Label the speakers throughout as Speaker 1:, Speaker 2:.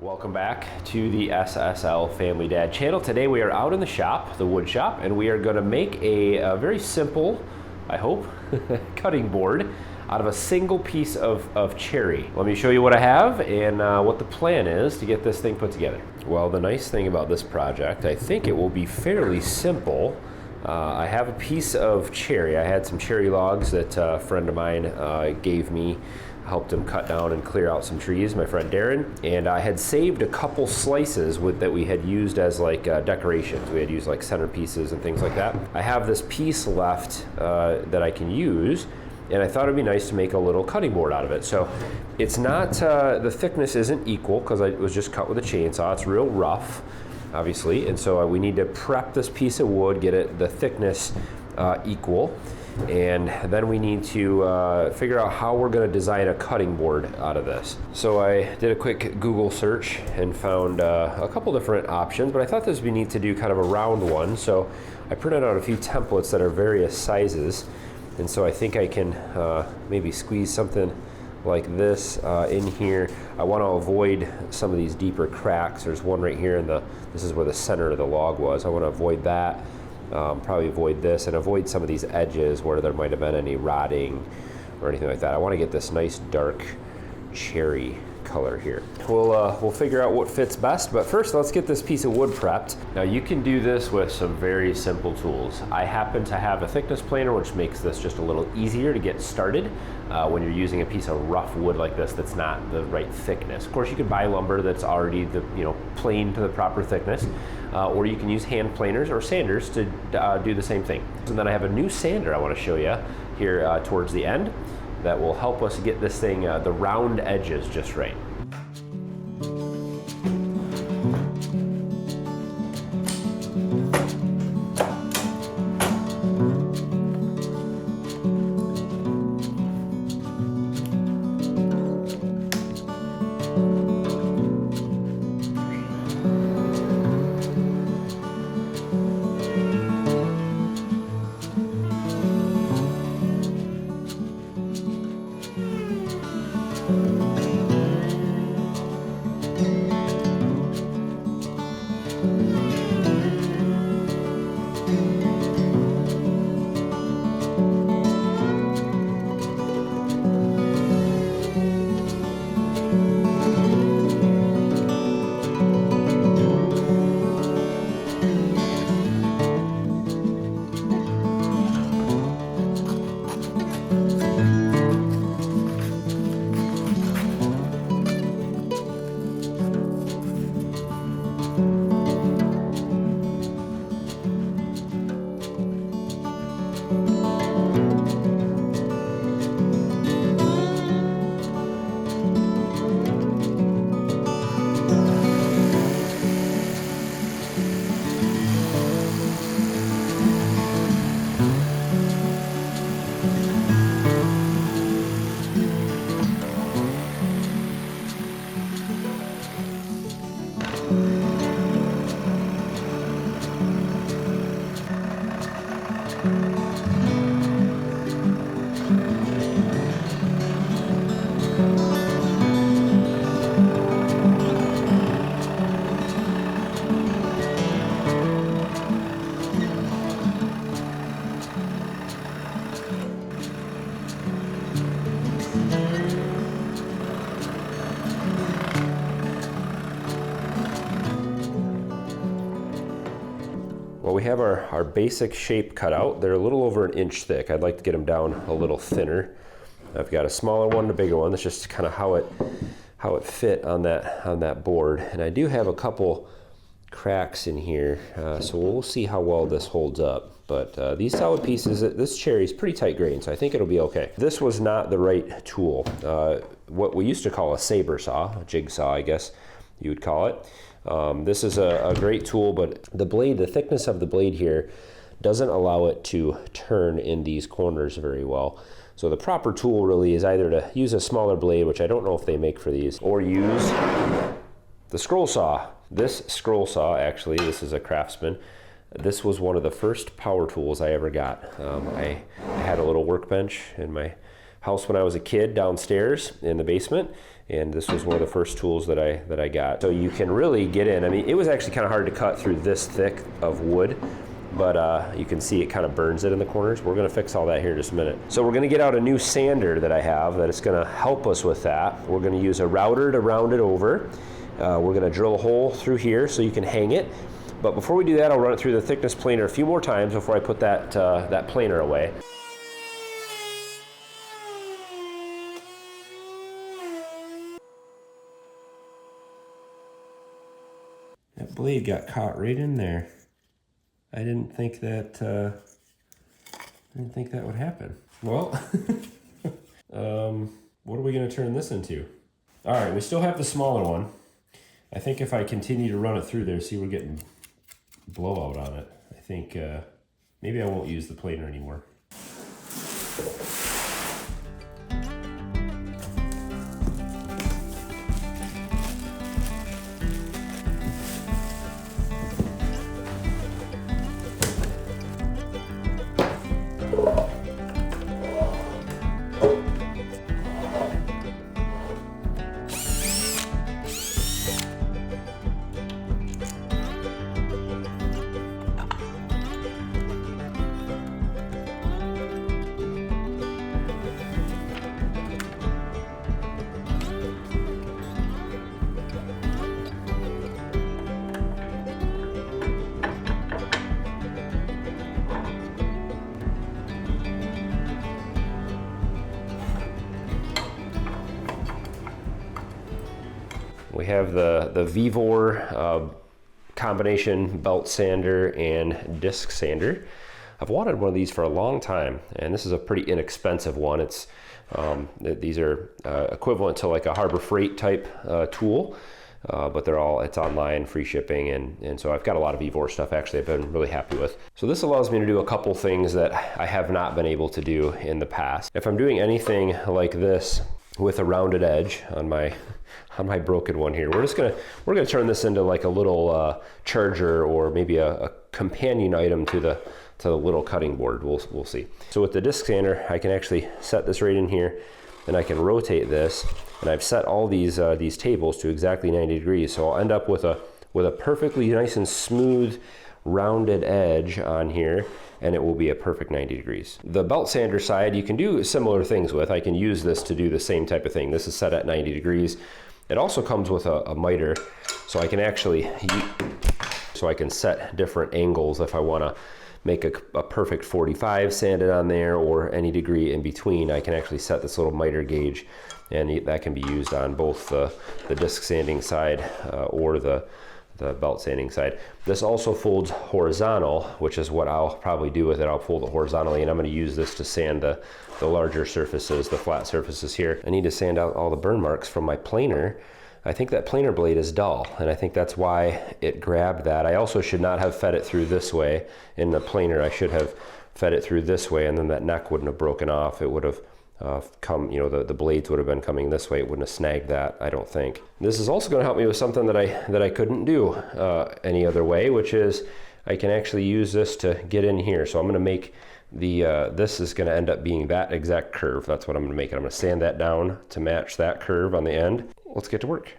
Speaker 1: Welcome back to the SSL Family Dad channel. Today we are out in the shop, the wood shop, and we are going to make a very simple, I hope, cutting board out of a single piece of cherry. Let me show you what I have and what the plan is to get this thing put together. Well, the nice thing about this project, I think it will be fairly simple. I have a piece of cherry. I had some cherry logs that a friend of mine gave me. Helped him cut down and clear out some trees, my friend Darren, and I had saved a couple slices that we had used as like decorations. We had used like centerpieces and things like that. I have this piece left that I can use, and I thought it'd be nice to make a little cutting board out of it. So it's not, the thickness isn't equal because it was just cut with a chainsaw. It's real rough, obviously, and so we need to prep this piece of wood, get it the thickness equal. And then we need to figure out how we're going to design a cutting board out of this. So I did a quick Google search and found a couple different options, but I thought this would be neat to do kind of a round one. So I printed out a few templates that are various sizes, and so I think I can maybe squeeze something like this in here. I want to avoid some of these deeper cracks. There's one right here this is where the center of the log was. I want to avoid that. Probably avoid this and avoid some of these edges where there might have been any rotting or anything like that. I want to get this nice dark cherry color here. We'll figure out what fits best, but first let's get this piece of wood prepped. Now you can do this with some very simple tools. I happen to have a thickness planer, which makes this just a little easier to get started when you're using a piece of rough wood like this that's not the right thickness. Of course, you could buy lumber that's already planed to the proper thickness, or you can use hand planers or sanders to do the same thing. And then I have a new sander I want to show you here towards the end that will help us get this thing, the round edges just right. Well, we have our basic shape cut out. They're a little over 1 inch thick. I'd like to get them down a little thinner. I've got a smaller one and a bigger one. That's just kind of how it fit on that board. And I do have a couple cracks in here, so we'll see how well this holds up. But these solid pieces, this cherry is pretty tight grain, so I think it'll be okay. This was not the right tool. What we used to call a saber saw, a jigsaw, I guess you would call it. This is a great tool, but the blade, the thickness of the blade here doesn't allow it to turn in these corners very well. So the proper tool really is either to use a smaller blade, which I don't know if they make for these, or use the scroll saw. This scroll saw, actually, this is a Craftsman. This was one of the first power tools I ever got. I had a little workbench in my house when I was a kid downstairs in the basement, And this was one of the first tools that I got. So you can really get in. I mean, it was actually kind of hard to cut through this thick of wood, but you can see it kind of burns it in the corners. We're gonna fix all that here in just a minute. So we're gonna get out a new sander that I have that is gonna help us with that. We're gonna use a router to round it over. We're gonna drill a hole through here so you can hang it. But before we do that, I'll run it through the thickness planer a few more times before I put that, that planer away. That blade got caught right in there. I didn't think that would happen. Well, what are we gonna turn this into? All right, we still have the smaller one. I think if I continue to run it through there, see we're getting blowout on it. I think maybe I won't use the planer anymore. We have the Vevor combination belt sander and disc sander. I've wanted one of these for a long time, and this is a pretty inexpensive one. It's these are equivalent to like a Harbor Freight type tool, but it's online, free shipping, and so I've got a lot of Vevor stuff actually I've been really happy with. So this allows me to do a couple things that I have not been able to do in the past. If I'm doing anything like this with a rounded edge on my broken one here, we're gonna turn this into like a little charger or maybe a companion item to the little cutting board. We'll see. So with the disc sander, I can actually set this right in here, and I can rotate this, and I've set all these tables to exactly 90 degrees. So I'll end up with a perfectly nice and smooth rounded edge on here, and it will be a perfect 90 degrees. The belt sander side, you can do similar things with. I can use this to do the same type of thing. This is set at 90 degrees. It also comes with a miter, so I can actually, so I can set different angles if I wanna make a perfect 45 sanded on there or any degree in between. I can actually set this little miter gauge, and that can be used on both the disc sanding side or the belt sanding side. This also folds horizontal, which is what I'll probably do with it. I'll fold it horizontally, and I'm gonna use this to sand the larger surfaces, the flat surfaces here. I need to sand out all the burn marks from my planer. I think that planer blade is dull, and I think that's why it grabbed that. I also should not have fed it through this way in the planer. I should have fed it through this way, and then that neck wouldn't have broken off. It would have come, you know, the blades would have been coming this way. It wouldn't have snagged that, I don't think. This is also going to help me with something that I couldn't do any other way, which is I can actually use this to get in here. So I'm going to make this is going to end up being that exact curve. That's what I'm going to make it. I'm going to sand that down to match that curve on the end. Let's get to work.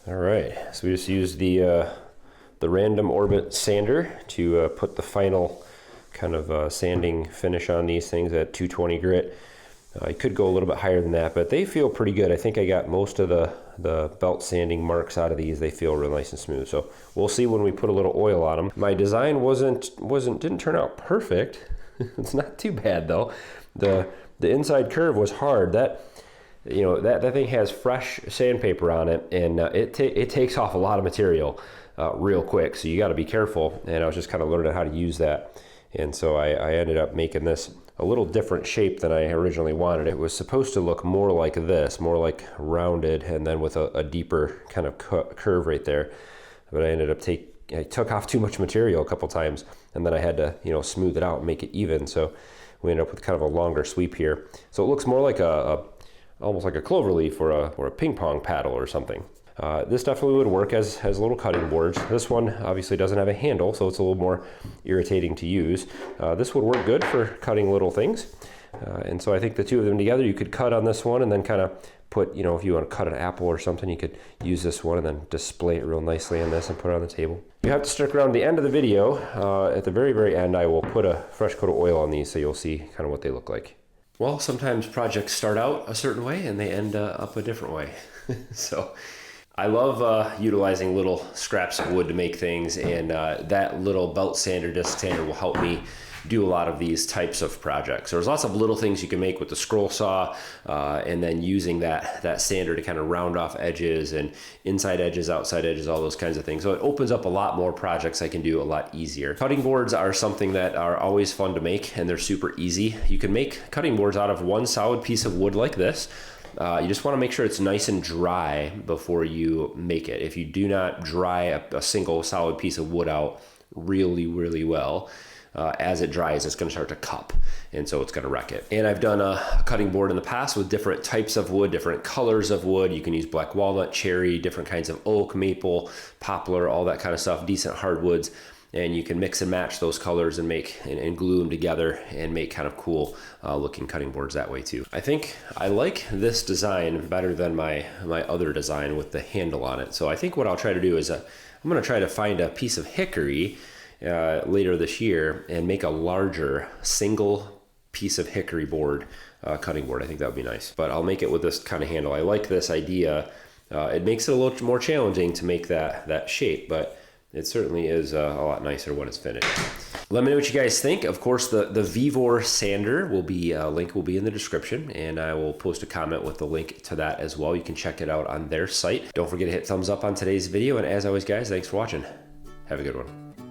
Speaker 1: All right, so we just used the random orbit sander to put the final kind of sanding finish on these things at 220 grit. I could go a little bit higher than that, but they feel pretty good. I think I got most of the belt sanding marks out of these. They feel real nice and smooth. So we'll see when we put a little oil on them. My design didn't turn out perfect. It's not too bad though. The inside curve was hard. That thing has fresh sandpaper on it, and it takes off a lot of material real quick. So you got to be careful. And I was just kind of learning how to use that. And so I ended up making this a little different shape than I originally wanted. It was supposed to look more like this, more like rounded, and then with a deeper kind of curve right there. But I ended up I took off too much material a couple times, and then I had to smooth it out and make it even. So we ended up with kind of a longer sweep here. So it looks more like almost like a clover leaf or a ping pong paddle or something. This definitely would work as little cutting boards. This one obviously doesn't have a handle, so it's a little more irritating to use. This would work good for cutting little things. And so I think the two of them together, you could cut on this one and then kind of put, if you want to cut an apple or something, you could use this one and then display it real nicely on this and put it on the table. You have to stick around the end of the video. At the very, very end, I will put a fresh coat of oil on these so you'll see kind of what they look like. Well, sometimes projects start out a certain way and they end up a different way. So I love utilizing little scraps of wood to make things, and that little belt sander, disc sander will help me do a lot of these types of projects. There's lots of little things you can make with the scroll saw, and then using that sander to kind of round off edges and inside edges, outside edges, all those kinds of things. So it opens up a lot more projects I can do a lot easier. Cutting boards are something that are always fun to make, and they're super easy. You can make cutting boards out of one solid piece of wood like this. You just want to make sure it's nice and dry before you make it. If you do not dry a single solid piece of wood out really, really well, as it dries, it's going to start to cup, and so it's going to wreck it. And I've done a cutting board in the past with different types of wood, different colors of wood. You can use black walnut, cherry, different kinds of oak, maple, poplar, all that kind of stuff, decent hardwoods. And you can mix and match those colors and and glue them together and make kind of cool looking cutting boards that way too. I think I like this design better than my other design with the handle on it. So I think what I'll try to do is I'm going to try to find a piece of hickory later this year and make a larger single piece of hickory board, cutting board. I think that would be nice. But I'll make it with this kind of handle. I like this idea. It makes it a little more challenging to make that shape, but it certainly is a lot nicer when it's finished. Let me know what you guys think. Of course, the Vevor sander link will be in the description, and I will post a comment with the link to that as well. You can check it out on their site. Don't forget to hit thumbs up on today's video, and as always, guys, thanks for watching. Have a good one.